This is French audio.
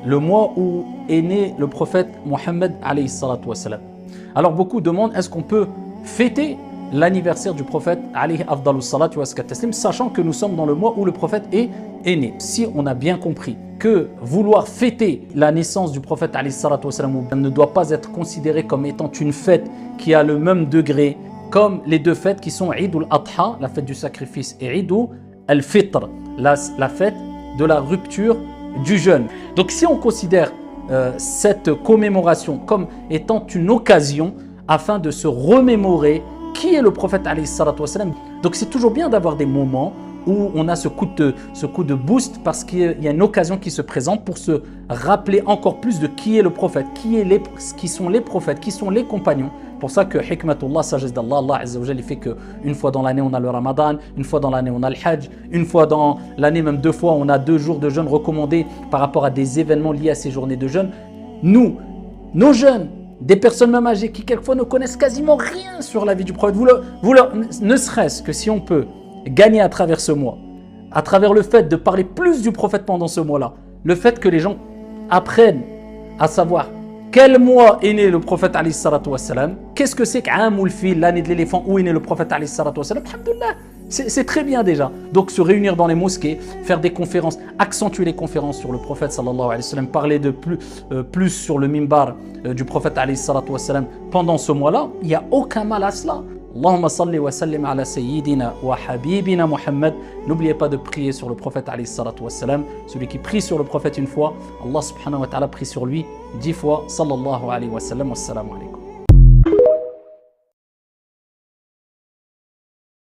le mois où est né le prophète Mohammed alayhi salatu wassalam. Alors beaucoup demandent, est-ce qu'on peut fêter l'anniversaire du prophète alayhi afdalus salatu wassalam, sachant que nous sommes dans le mois où le prophète est né. Si on a bien compris que vouloir fêter la naissance du prophète alayhi salatu wassalam ne doit pas être considéré comme étant une fête qui a le même degré comme les deux fêtes qui sont Eid al-Adha, la fête du sacrifice, et Eid al-Fitr, la fête de la rupture du jeûne. Donc si on considère cette commémoration comme étant une occasion afin de se remémorer qui est le prophète alayhi salatu wassalam. Donc c'est toujours bien d'avoir des moments où on a ce coup de boost parce qu'il y a une occasion qui se présente pour se rappeler encore plus de qui est le prophète, qui sont les prophètes, qui sont les compagnons. Pour ça que hikmatullah, sagesse d'Allah, Allah Azza wa Jalla, il fait qu'une fois dans l'année on a le Ramadan, une fois dans l'année on a le Hajj, une fois dans l'année, même 2 fois, on a 2 jours de jeûne recommandés par rapport à des événements liés à ces journées de jeûne. Nous, nos jeunes, des personnes même âgées qui quelquefois ne connaissent quasiment rien sur la vie du prophète, ne serait-ce que si on peut gagner à travers ce mois, à travers le fait de parler plus du prophète pendant ce mois-là, le fait que les gens apprennent à savoir quel mois est né le prophète alayhi salatu wassalam, qu'est-ce que c'est qu'Amoul Fil, l'année de l'éléphant, où est né le prophète alayhi salatu wassalam, alhamdoulilah, c'est très bien déjà. Donc se réunir dans les mosquées, faire des conférences, accentuer les conférences sur le prophète sallallahu alayhi wa sallam, parler de plus sur le mimbar du prophète alayhi salatu wassalam pendant ce mois-là, il n'y a aucun mal à cela. Allahumma salli wa sallim ala sayyidina wa habibina Muhammad. N'oubliez pas de prier sur le prophète alayhi salatu wassalam. Celui qui prie sur le prophète une fois, Allah subhanahu wa ta'ala prie sur lui 10 fois. Sallallahu alayhi wa sallam. Wassalamu alaykum.